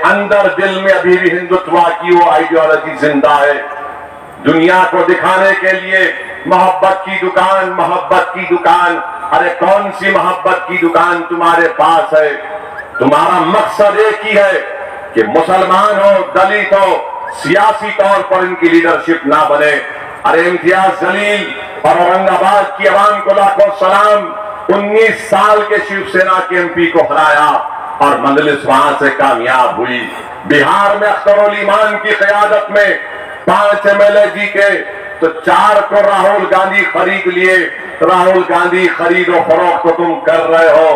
अंदर दिल में अभी भी हिंदुत्व की वो आइडियोलॉजी जिंदा है। दुनिया को दिखाने के लिए मोहब्बत की दुकान, मोहब्बत की दुकान। अरे कौन सी मोहब्बत की दुकान तुम्हारे पास है? तुम्हारा मकसद एक ही है कि मुसलमान हो, दलित हो, सियासी तौर पर इनकी लीडरशिप ना बने। अरे इम्तियाज जलील और औरंगाबाद की आवाम को लाखों सलाम। 19 साल के शिवसेना के एमपी को हराया और मजलिस वहां से कामयाब हुई। बिहार में अख्तरुल ईमान की क़यादत में 5 MLA जी के तो 4 को राहुल गांधी खरीद लिए। राहुल गांधी खरीदो फरोख्त तो तुम कर रहे हो।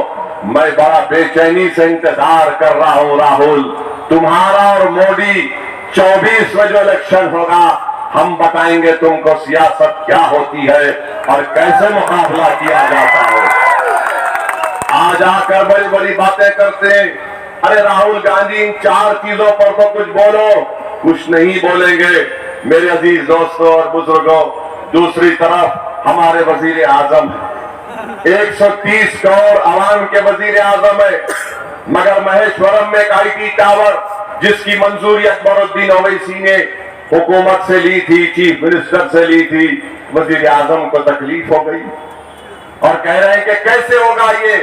मैं बड़ा बेचैनी से इंतजार कर रहा हूं राहुल, तुम्हारा और मोदी 24 में जो इलेक्शन होगा हम बताएंगे तुमको सियासत क्या होती है और कैसे मुकाबला किया जाता है। आज आकर बड़ी बड़ी बातें करते हैं। अरे राहुल गांधी इन 4 चीजों पर तो कुछ बोलो, कुछ नहीं बोलेंगे। मेरे अजीज दोस्तों और बुजुर्गों, दूसरी तरफ हमारे वजीर आजम 130 करोड़ आवाम के वजीर आजम है, मगर महेश्वरम में एक IT टावर जिसकी मंजूरी अकबरुद्दीन ओवैसी ने हुकूमत से ली थी, चीफ मिनिस्टर से ली थी, वजीर आजम को तकलीफ हो गई और कह रहे हैं कि कैसे होगा ये?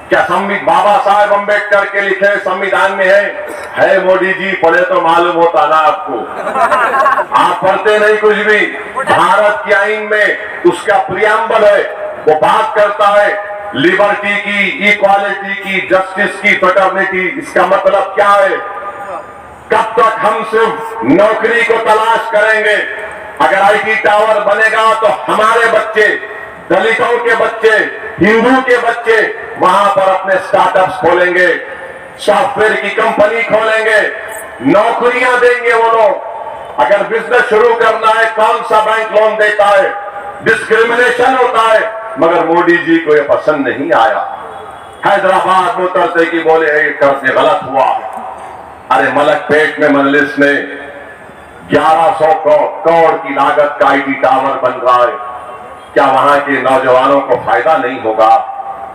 क्या संविधान बाबा साहेब अम्बेडकर के लिखे संविधान में है मोदी जी? पढ़े तो मालूम होता ना आपको, आप पढ़ते नहीं कुछ भी। भारत के आईन में उसका प्रियम्बल है, वो बात करता है लिबर्टी की, इक्वालिटी की, जस्टिस की, फ्रेटर्निटी। इसका मतलब क्या है? कब तक हम सिर्फ नौकरी को तलाश करेंगे? अगर IT टावर बनेगा तो हमारे बच्चे, दलितों के बच्चे, हिंदू के बच्चे वहां पर अपने स्टार्टअप्स खोलेंगे, सॉफ्टवेयर की कंपनी खोलेंगे, नौकरियां देंगे वो लोग। अगर बिजनेस शुरू करना है, कौन सा बैंक लोन देता है? डिस्क्रिमिनेशन होता है, मगर मोदी जी को यह पसंद नहीं आया। हैदराबाद में उतरते कि बोले ये करके गलत हुआ। अरे मलकपेट में मजलिस ने 1100 करोड़ की लागत का IT टावर बन रहा है, क्या वहां के नौजवानों को फायदा नहीं होगा?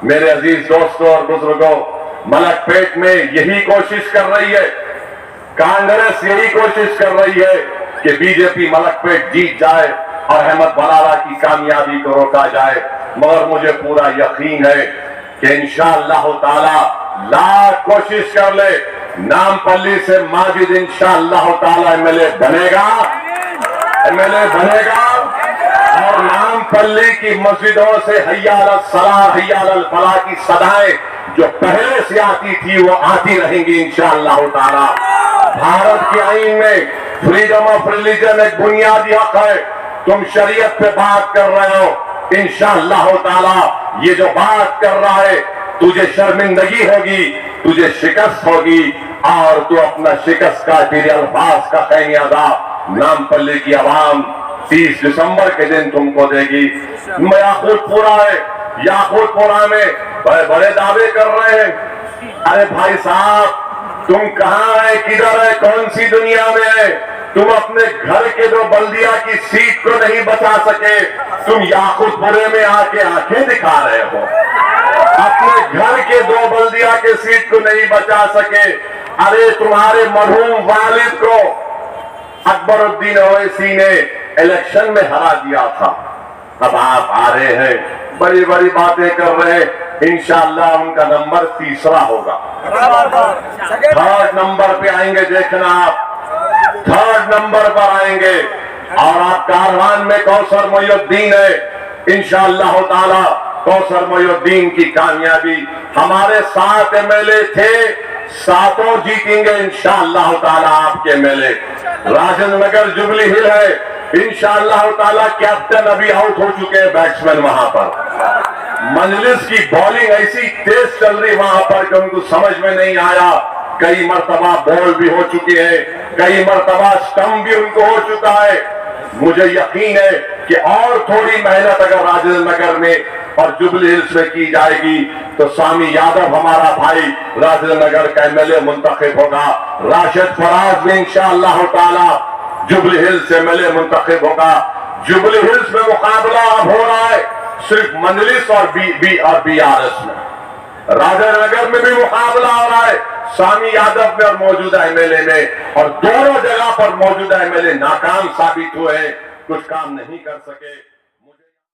मेरे अजीज दोस्तों और बुजुर्गों, मलकपेट में यही कोशिश कर रही है, कांग्रेस यही कोशिश कर रही है कि बीजेपी मलकपेट जीत जाए और अहमद बलाला की कामयाबी को रोका जाए। मगर मुझे पूरा यकीन है कि इंशाअल्लाह ताला लाख कोशिश कर ले, नामपल्ली से माजिद इंशाअल्लाह ताला MLA बनेगा और नामपल्ली की मस्जिदों से हय्या अलल सलाह, हय्या अलल फलाह की सदाएं जो पहले से आती थी वो आती रहेंगी इंशाअल्लाह ताला। भारत के आईन में फ्रीडम ऑफ रिलीजन एक बुनियादी हक है। तुम शरीयत पे बात कर रहे हो, इंशाअल्लाह ताला ये जो बात कर रहा है तुझे शर्मिंदगी होगी, तुझे शिकस्त होगी और तू अपना शिकस्त का अल्फाज का खैमियाजा नामपल्ली की आवाम 30 दिसंबर के दिन तुमको देगी। याकूतपुरा है, याकूतपुरा में बड़े बड़े दावे कर रहे हैं। अरे भाई साहब, तुम कहां है, किधर है, कौन सी दुनिया में है? तुम अपने घर के जो बल्दिया की सीट को नहीं बचा सके, तुम याकूतपुरे में आके आंखें दिखा रहे हो। अपने घर के 2 बल्दिया के सीट को नहीं बचा सके। अरे तुम्हारे मरहूम वालिद को अकबरुद्दीन ओवैसी ने इलेक्शन में हरा दिया था। अब आप आ रहे हैं, बड़ी बड़ी बातें कर रहे हैं। इंशाअल्लाह उनका नंबर 3रा होगा। 3rd नंबर पे आएंगे, देखना आप 3rd नंबर पर आएंगे। और आप कारवान में कौसर मोइनुद्दीन है, इंशाअल्लाह ताला कौसर मोइनुद्दीन की कामयाबी। हमारे 7 MLA थे, 7 जीतेंगे इंशाअल्लाह ताला आपके MLA। राजेंद्र नगर जुबली हिल है, इंशाअल्लाह ताला कैप्टन अभी आउट हो चुके हैं बैट्समैन वहां पर। मजलिस की बॉलिंग ऐसी तेज चल रही वहां पर कि उनको समझ में नहीं आया। कई मरतबा बॉल भी हो चुकी है, कई मरतबा स्टंप भी उनको हो चुका है। मुझे यकीन है कि और थोड़ी मेहनत अगर राजेंद्र नगर में और जुबली हिल्स में की जाएगी तो स्वामी यादव हमारा भाई राजेंद्र नगर का MLA मुंतखब होगा। राशिद फराज में इंशाअल्लाह ताला जुबली हिल्स से MLA मुंतखब होगा। जुबली हिल्स में मुकाबला अब हो रहा है सिर्फ मजलिस और BRS में। राजानगर में भी मुकाबला हो रहा है स्वामी यादव में और मौजूदा एमएलए में, और दोनों जगह पर मौजूदा एमएलए नाकाम साबित हुए हैं, कुछ काम नहीं कर सके।